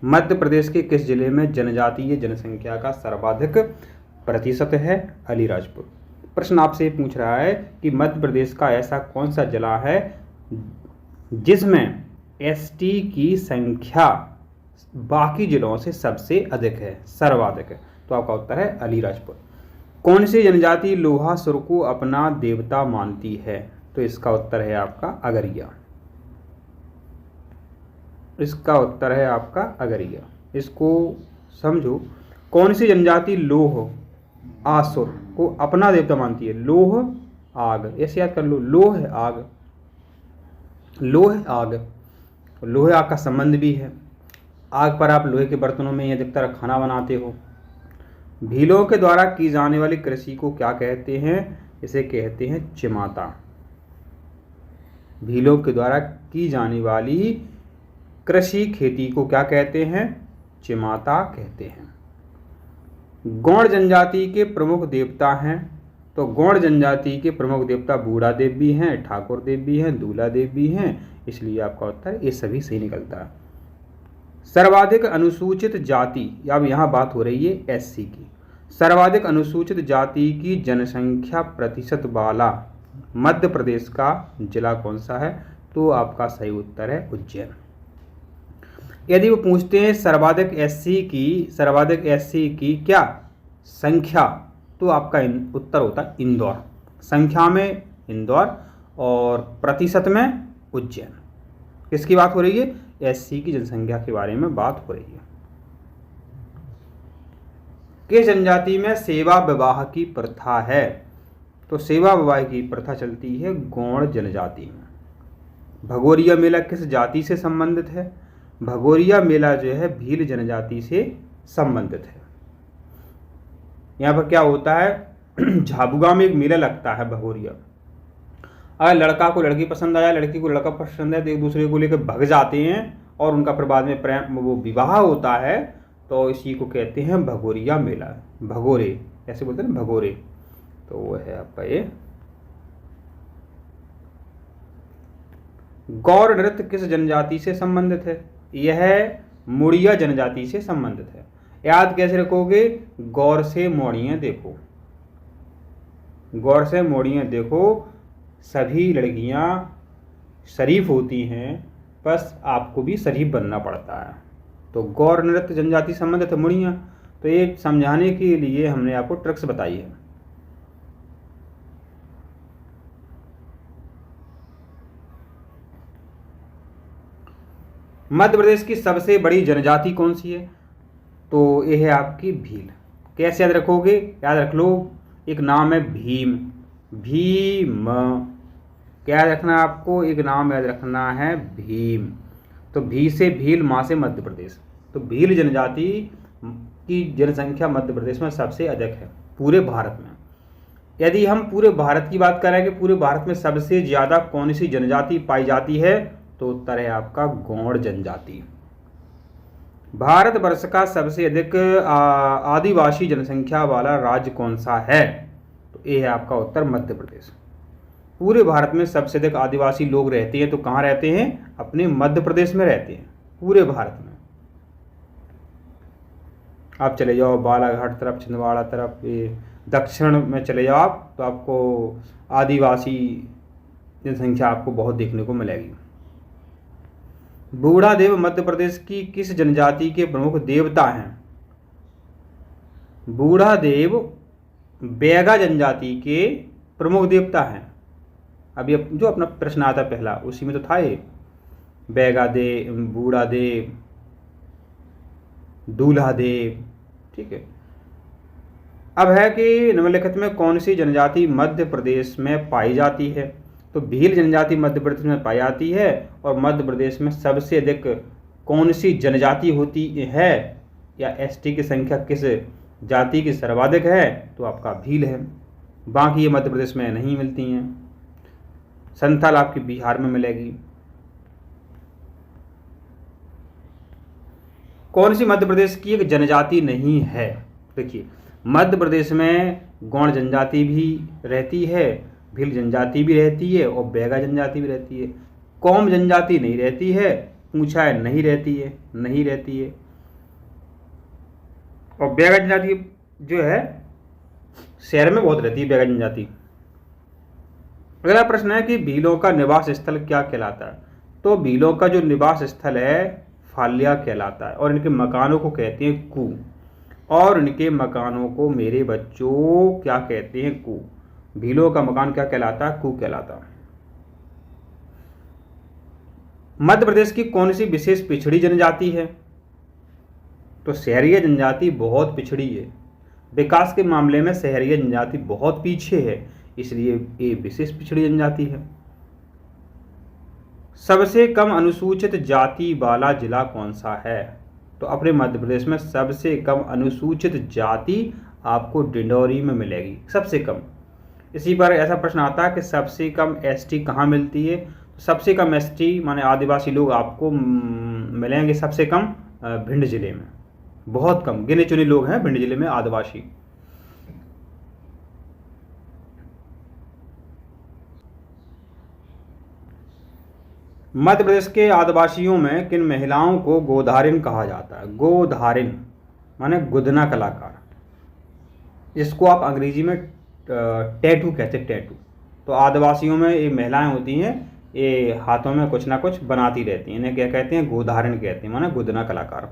मध्य प्रदेश के किस जिले में जनजातीय जनसंख्या का सर्वाधिक प्रतिशत है? अलीराजपुर। प्रश्न आपसे पूछ रहा है कि मध्य प्रदेश का ऐसा कौन सा जिला है जिसमें एसटी की संख्या बाकी जिलों से सबसे अधिक है, सर्वाधिक है? तो आपका उत्तर है अलीराजपुर। कौन सी जनजाति लोहा सुर को अपना देवता मानती है? तो इसका उत्तर है आपका अगरिया। इसका उत्तर है आपका अगरिया। इसको समझो। कौन सी जनजाति लोह आसुर को अपना देवता मानती है? लोह आग, ऐसे याद कर लो, लोह आग, लोह आग, लोहे आग का संबंध भी है। आग पर आप लोहे के बर्तनों में अधिकतर खाना बनाते हो। भीलों के द्वारा की जाने वाली कृषि को क्या कहते हैं? इसे कहते हैं चिमाता। भीलों के द्वारा की जाने वाली कृषि खेती को क्या कहते हैं? चिमाता कहते हैं। गौड़ जनजाति के प्रमुख देवता हैं। तो गौड़ जनजाति के प्रमुख देवता बूढ़ा देव भी हैं, ठाकुर देव भी हैं, दूल्हा देव भी हैं, इसलिए आपका उत्तर ये सभी सही निकलता है। सर्वाधिक अनुसूचित जाति, अब यहाँ बात हो रही है एससी की। सर्वाधिक अनुसूचित जाति की जनसंख्या प्रतिशत वाला मध्य प्रदेश का जिला कौन सा है? तो आपका सही उत्तर है उज्जैन। यदि वो पूछते हैं सर्वाधिक एससी की क्या संख्या, तो आपका उत्तर होता है इंदौर। संख्या में इंदौर और प्रतिशत में उज्जैन। किसकी बात हो रही है? एससी की जनसंख्या के बारे में बात हो रही है। किस जनजाति में सेवा विवाह की प्रथा है? तो सेवा विवाह की प्रथा चलती है गौड़ जनजाति में। भगोरिया मेला किस जाति से संबंधित है? भगोरिया मेला जो है भील जनजाति से संबंधित है। यहाँ पर क्या होता है, झाबुआ में एक मेला लगता है भगोरिया। अगर लड़का को लड़की पसंद आया, लड़की को लड़का पसंद है, तो एक दूसरे को लेकर भग जाते हैं और उनका फिर बाद में प्रेम वो विवाह होता है। तो इसी को कहते हैं भगोरिया मेला। भगोरे ऐसे बोलते हैं ना, भगोरे। तो वो है आपका ये। गौर नृत्य किस जनजाति से संबंधित है? यह मुड़िया जनजाति से संबंधित है। याद कैसे रखोगे? गौर से मोड़ियाँ देखो, गौर से मोड़ियाँ देखो। सभी लड़कियां शरीफ होती हैं, बस आपको भी शरीफ बनना पड़ता है। तो गौर नृत्य जनजाति संबंधित है मुड़ियाँ। तो ये समझाने के लिए हमने आपको ट्रिक्स बताई है। मध्य प्रदेश की सबसे बड़ी जनजाति कौन सी है? तो यह है आपकी भील। कैसे याद रखोगे? याद रख लो, एक नाम है भीम, भीम। क्या याद रखना है आपको? एक नाम याद रखना है भीम। तो भी से भील, माँ से मध्य प्रदेश। तो भील जनजाति की जनसंख्या मध्य प्रदेश में सबसे अधिक है पूरे भारत में। यदि हम पूरे भारत की बात करें कि पूरे भारत में सबसे ज़्यादा कौन सी जनजाति पाई जाती है, तो उत्तर है आपका गौड़ जनजाति। भारतवर्ष का सबसे अधिक आदिवासी जनसंख्या वाला राज्य कौन सा है? तो ये है आपका उत्तर मध्य प्रदेश। पूरे भारत में सबसे अधिक आदिवासी लोग रहते हैं, तो कहाँ रहते हैं? अपने मध्य प्रदेश में रहते हैं पूरे भारत में। आप चले जाओ बालाघाट तरफ, छिंदवाड़ा तरफ, ये दक्षिण में चले जाओ आप, तो आपको आदिवासी जनसंख्या आपको बहुत देखने को मिलेगी। बूढ़ा देव मध्य प्रदेश की किस जनजाति के प्रमुख देवता हैं? बूढ़ा देव बैगा जनजाति के प्रमुख देवता हैं। अभी जो अपना प्रश्न आता पहला, उसी में तो था ये, बैगा देव, बूढ़ा देव, दूल्हा देव। ठीक है। अब है कि निम्नलिखित में कौन सी जनजाति मध्य प्रदेश में पाई जाती है? तो भील जनजाति मध्य प्रदेश में पाई जाती है। और मध्य प्रदेश में सबसे अधिक कौन सी जनजाति होती है, या एसटी की संख्या किस जाति की सर्वाधिक है? तो आपका भील है। बाकी ये मध्य प्रदेश में नहीं मिलती हैं। संथाल आपकी बिहार में मिलेगी। कौन सी मध्य प्रदेश की एक जनजाति नहीं है? देखिए, मध्य प्रदेश में गौड़ जनजाति भी रहती है, भील जनजाति भी रहती है और बैगा जनजाति भी रहती है। कौम जनजाति नहीं रहती है, पूछा है नहीं रहती है, नहीं रहती है। और बैगा जनजाति जो है शहर में बहुत रहती है बैगा जनजाति। अगला प्रश्न है कि भीलों का निवास स्थल क्या कहलाता है? तो भीलों का जो निवास स्थल है फाल्या कहलाता है और इनके मकानों को कहते हैं कू। और इनके मकानों को मेरे बच्चों क्या कहते हैं? कू। भीलों का मकान क्या कहलाता है? कू कहलाता है। मध्य प्रदेश की कौन सी विशेष पिछड़ी जनजाति है? तो सहरिया जनजाति बहुत पिछड़ी है। विकास के मामले में सहरिया जनजाति बहुत पीछे है, इसलिए ये विशेष पिछड़ी जनजाति है। सबसे कम अनुसूचित जाति वाला जिला कौन सा है? तो अपने मध्य प्रदेश में सबसे कम अनुसूचित जाति आपको डिंडौरी में मिलेगी, सबसे कम। इसी पर ऐसा प्रश्न आता है कि सबसे कम एसटी कहाँ मिलती है? सबसे कम एसटी माने आदिवासी लोग आपको मिलेंगे सबसे कम भिंड जिले में। बहुत कम गिने चुने लोग हैं भिंड जिले में आदिवासी। मध्य प्रदेश के आदिवासियों में किन महिलाओं को गोधारिन कहा जाता है? गोधारिन माने गुदना कलाकार, जिसको आप अंग्रेजी में टैटू कहते हैं, टैटू। तो आदिवासियों में ये महिलाएं होती हैं, ये हाथों में कुछ ना कुछ बनाती रहती हैं, इन्हें क्या कहते हैं? गोधारिन कहते हैं, माने गुदना कलाकार।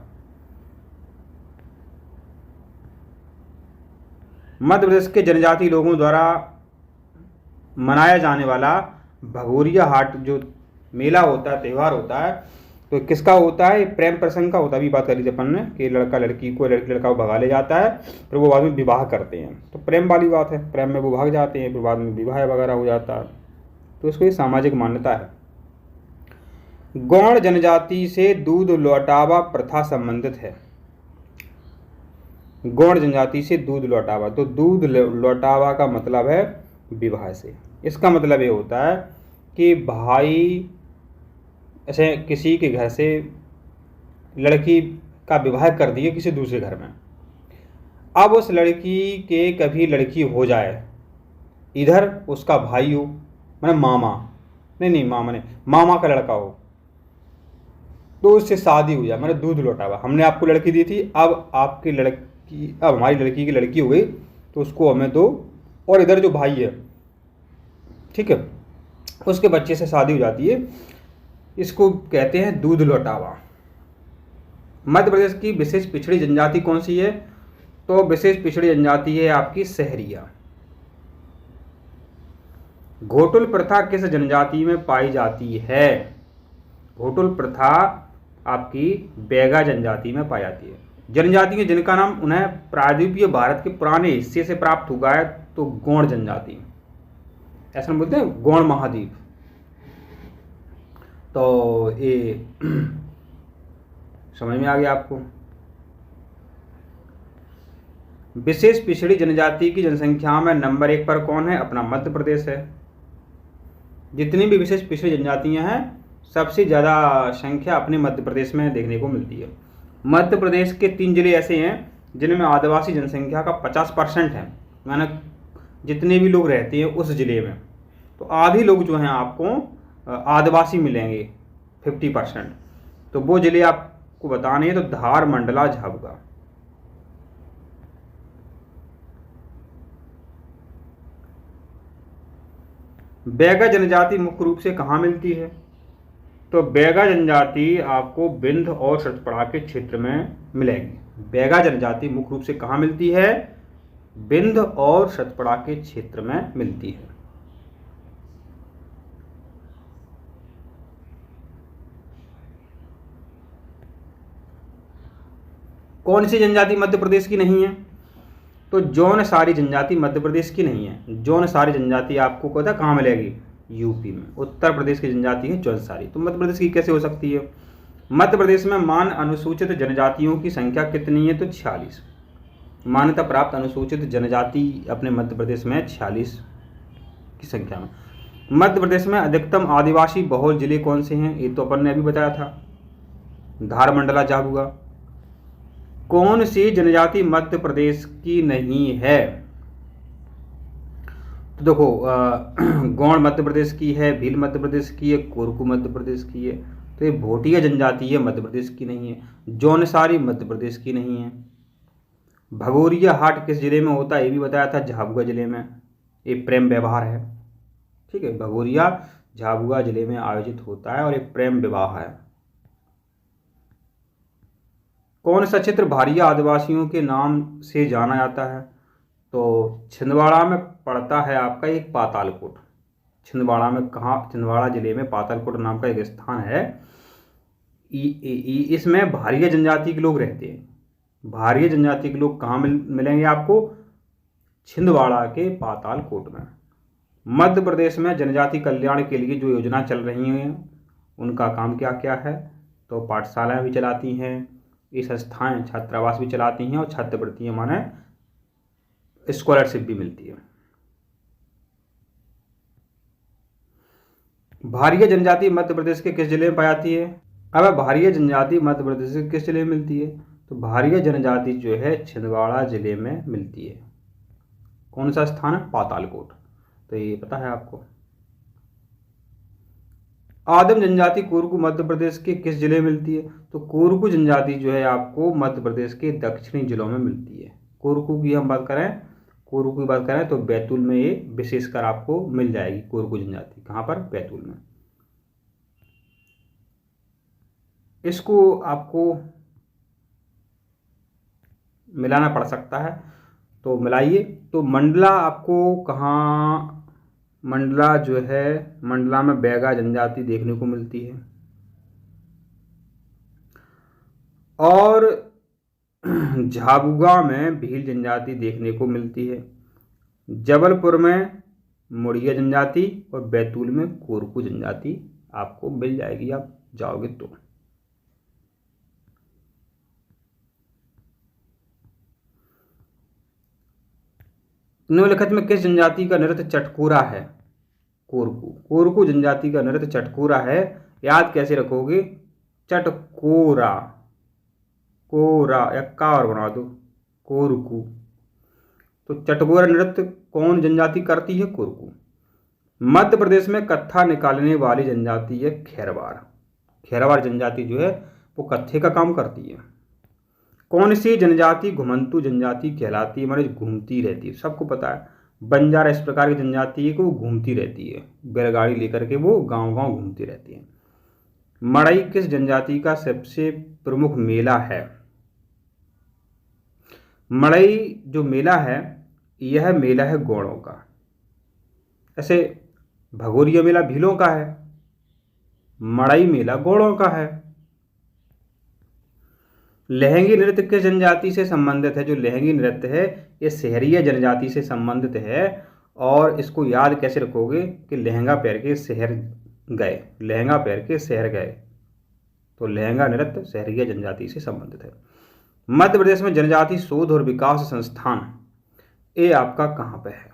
मध्य प्रदेश के जनजाति लोगों द्वारा मनाया जाने वाला भगोरिया हाट जो मेला होता है, त्यौहार होता है, तो किसका होता है? प्रेम प्रसंग का होता है। अभी बात करी थी अपन ने कि लड़का लड़की को, लड़की लड़का को भगा ले जाता है, फिर वो बाद में विवाह करते हैं, तो प्रेम वाली बात है। प्रेम में वो भाग जाते हैं, फिर बाद में विवाह वगैरह हो जाता है, तो इसको ये सामाजिक मान्यता है। गौड़ जनजाति से दूध लौटावा प्रथा संबंधित है। गौड़ जनजाति से दूध लौटावा, तो दूध लौटावा का मतलब है विवाह से। इसका मतलब ये होता है कि भाई ऐसे किसी के घर से लड़की का विवाह कर दिए किसी दूसरे घर में, अब उस लड़की के कभी लड़की हो जाए, इधर उसका भाई हो, मैंने मामा नहीं मामा नहीं, मामा का लड़का हो, तो उससे शादी हो जाए, मैंने दूध लौटावा। हमने आपको लड़की दी थी, अब आपकी लड़की, अब हमारी लड़की की लड़की हो गई, तो उसको हमें दो, और इधर जो भाई है, ठीक है, उसके बच्चे से शादी हो जाती है, इसको कहते हैं दूध लौटावा। मध्य प्रदेश की विशेष पिछड़ी जनजाति कौन सी है? तो विशेष पिछड़ी जनजाति है आपकी सहरिया। घोटुल प्रथा किस जनजाति में पाई जाती है? घोटुल प्रथा आपकी बैगा जनजाति में पाई जाती है। जनजाति जिनका नाम उन्हें प्रायद्वीपीय भारत के पुराने हिस्से से प्राप्त हुआ है, तो गौड़ जनजाति, ऐसा बोलते हैं गौड़ महाद्वीप। तो ये समझ में आ गया आपको। विशेष पिछड़ी जनजाति की जनसंख्या में नंबर 1 पर कौन है? अपना मध्य प्रदेश है। जितनी भी विशेष पिछड़ी जनजातियां हैं, सबसे ज़्यादा संख्या अपने मध्य प्रदेश में देखने को मिलती है। मध्य प्रदेश के 3 जिले ऐसे हैं जिनमें आदिवासी जनसंख्या का 50% है, माना जितने भी लोग रहते हैं उस जिले में, तो आधे लोग जो हैं आपको आदिवासी मिलेंगे, 50%। तो वो जिले आपको बताने हैं, तो धार, मंडला, झाबुआ। बैगा जनजाति मुख्य रूप से कहाँ मिलती है? तो बैगा जनजाति आपको विंध्य और सतपुड़ा के क्षेत्र में मिलेगी। बैगा जनजाति मुख्य रूप से कहाँ मिलती है? विंध्य और सतपुड़ा के क्षेत्र में मिलती है। कौन सी जनजाति मध्य प्रदेश की नहीं है? तो जौनसारी जनजाति मध्य प्रदेश की नहीं है। जौनसारी जनजाति आपको पता कहाँ मिलेगी? यूपी में। उत्तर प्रदेश की जनजाति है जौनसारी, तो मध्य प्रदेश की कैसे हो सकती है? मध्य प्रदेश में मान अनुसूचित जनजातियों की संख्या कितनी है? तो 46। मान्यता प्राप्त अनुसूचित जनजाति अपने मध्य प्रदेश में 46 की संख्या में। मध्य प्रदेश में अधिकतम आदिवासी बहुल जिले कौन से हैं? ये तो अपन ने अभी बताया था, धार, मंडला, झाबुआ। कौन सी जनजाति मध्य प्रदेश की नहीं है? तो देखो, गौड़ मध्य प्रदेश की है, भील मध्य प्रदेश की है, कोरकू मध्य प्रदेश की है। तो ये भोटिया जनजाति है, मध्य प्रदेश की नहीं है। जौनसारी मध्य प्रदेश की नहीं है। भगोरिया हाट किस जिले में होता है, ये भी बताया था, झाबुआ जिले में। ये प्रेम व्यवहार है, ठीक है। भगोरिया झाबुआ जिले में आयोजित होता है और ये प्रेम विवाह है। कौन सा क्षेत्र भारिया आदिवासियों के नाम से जाना जाता है, तो छिंदवाड़ा में पड़ता है आपका एक पातालकोट। छिंदवाड़ा में कहाँ, छिंदवाड़ा जिले में पातालकोट नाम का एक स्थान है। इसमें भारिया जनजाति के लोग रहते हैं। भारिया जनजाति के लोग कहाँ मिलेंगे आपको, छिंदवाड़ा के पातालकोट में। मध्य प्रदेश में जनजाति कल्याण के लिए जो योजना चल रही हैं उनका काम क्या क्या है, तो पाठशालाएं भी चलाती हैं, ये संस्थाएं छात्रावास भी चलाती हैं और छात्रवृत्तियां माने स्कॉलरशिप भी मिलती है। भारिया जनजाति मध्य प्रदेश के किस जिले में पाई जाती है। अब भारिया जनजाति मध्य प्रदेश के किस जिले में मिलती है, तो भारिया जनजाति जो है छिंदवाड़ा जिले में मिलती है। कौन सा स्थान है, पातालकोट, तो ये पता है आपको। आदिम जनजाति कोरकू मध्य प्रदेश के किस जिले में मिलती है, तो कोरकू जनजाति जो है आपको मध्य प्रदेश के दक्षिणी जिलों में मिलती है। कोरकू की हम बात करें, कोरकू की बात करें तो बैतूल में ये विशेषकर आपको मिल जाएगी कोरकू जनजाति। कहाँ पर, बैतूल में। इसको आपको मिलाना पड़ सकता है, तो मिलाइए। तो मंडला आपको कहाँ, मंडला जो है, मंडला में बैगा जनजाति देखने को मिलती है। और झाबुआ में भील जनजाति देखने को मिलती है। जबलपुर में मुड़िया जनजाति और बैतूल में कोरकू जनजाति आपको मिल जाएगी, आप जाओगे तो। निम्नलिखित में किस जनजाति का नृत्य चटकोरा है, कोरकू। कोरकू जनजाति का नृत्य चटकोरा है। याद कैसे रखोगे, चटकोरा, कोरा या का और बना दो, कोरकू। तो चटकोरा नृत्य कौन जनजाति करती है, कोरकू। मध्य प्रदेश में कत्था निकालने वाली जनजाति है खेरवार। खेरवार जनजाति जो है वो कत्थे का काम करती है। कौन सी जनजाति घुमंतू जनजाति कहलाती है, माने घूमती रहती है, सबको पता है। बंजारा इस प्रकार की जनजाति है कि वो घूमती रहती है, बैलगाड़ी लेकर के वो गांव गांव घूमती रहती है। मड़ई किस जनजाति का सबसे प्रमुख मेला है। मड़ई जो मेला है यह मेला है गौड़ों का। ऐसे भगोरिया मेला भीलों का है, मड़ई मेला गौड़ों का है। लहंगी नृत्य किस जनजाति से संबंधित है, जो लहंगी नृत्य है ये सहरिया जनजाति से संबंधित है। और इसको याद कैसे रखोगे कि लहंगा पहन के शहर गए, लहंगा पहन के शहर गए, तो लहंगा नृत्य सहरिया जनजाति से संबंधित है। मध्य प्रदेश में जनजाति शोध और विकास संस्थान ये आपका कहाँ पे है,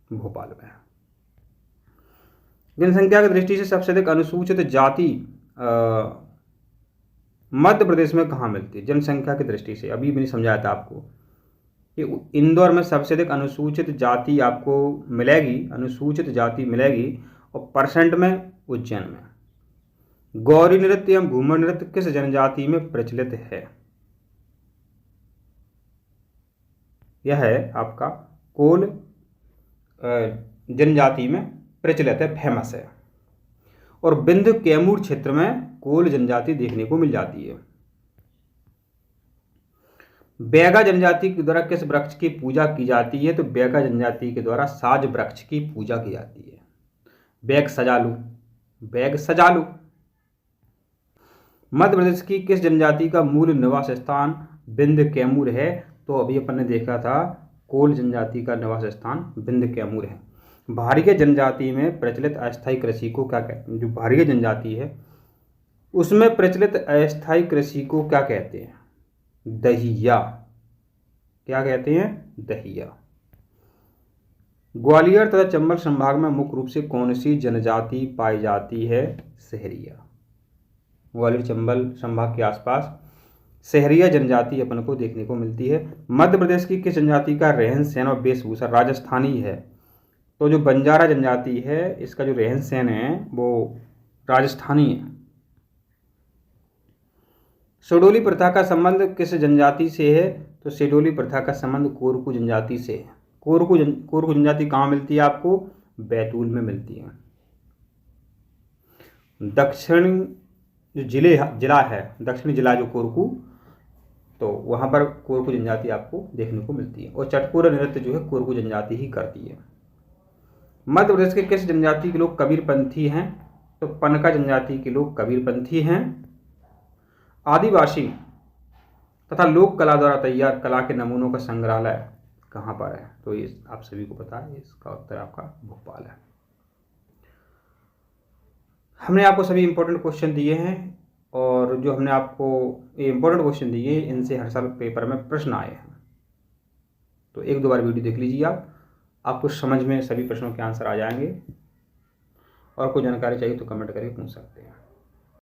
भोपाल में। जनसंख्या की दृष्टि से सबसे अधिक अनुसूचित जाति मध्य प्रदेश में कहाँ मिलती है, जनसंख्या की दृष्टि से। अभी मैंने समझाया था आपको कि इंदौर में सबसे अधिक अनुसूचित जाति आपको मिलेगी, अनुसूचित जाति मिलेगी, और परसेंट में उज्जैन में। गौरी नृत्य एवं घूमर नृत्य किस जनजाति में प्रचलित है, यह है आपका कोल जनजाति में प्रचलित है, फेमस है। और बिंद कैमूर क्षेत्र में कोल जनजाति देखने को मिल जाती है। बैगा जनजाति के द्वारा किस वृक्ष की पूजा की जाती है, तो बैगा जनजाति के द्वारा साज वृक्ष की पूजा की जाती है। Bag सजालू, bag सजालू। मध्य प्रदेश की किस जनजाति का मूल निवास स्थान बिंद कैमूर है, तो अभी अपन ने देखा था कोल जनजाति का निवास स्थान बिंद कैमूर है। भारिया जनजाति में प्रचलित अस्थायी कृषि को क्या कहते हैं, जो भारिया जनजाति है उसमें प्रचलित अस्थायी कृषि को क्या कहते हैं, दहिया। क्या कहते हैं, दहिया। ग्वालियर तथा चंबल संभाग में मुख्य रूप से कौन सी जनजाति पाई जाती है, सहरिया। ग्वालियर चंबल संभाग के आसपास सहरिया जनजाति अपन को देखने को मिलती है। मध्य प्रदेश की किस जनजाति का रहन सहन और वेशभूषा राजस्थानी है, तो जो बंजारा जनजाति है इसका जो रहन सहन है वो राजस्थानी है। सोडोली प्रथा का संबंध किस जनजाति से है? तो सोडोली प्रथा का संबंध कोरकू जनजाति से है। कोरकू जनजाति कहाँ मिलती है आपको? बैतूल में मिलती है। दक्षिण जो जिला है, दक्षिणी जिला जो कोरकू, तो वहाँ पर कोरकू जनजाति आपको देखने को मिलती है। और चटकोरा नृत्य जो है कोरकू जनजाति ही करती है। मध्य प्रदेश के किस जनजाति के लोग कबीरपंथी हैं? तो पनका जनजाति के लोग कबीरपंथी हैं। आदिवासी तथा लोक कला द्वारा तैयार कला के नमूनों का संग्रहालय कहाँ पर है? तो ये आप सभी को पता है, इसका उत्तर आपका भोपाल है। हमने आपको सभी इंपॉर्टेंट क्वेश्चन दिए हैं, और जो हमने आपको ये इंपॉर्टेंट क्वेश्चन दिए इनसे हर साल पेपर में प्रश्न आए हैं। तो एक दो बार वीडियो देख लीजिए, आपको समझ में सभी प्रश्नों के आंसर आ जाएंगे। और कोई जानकारी चाहिए तो कमेंट करके पूछ सकते हैं।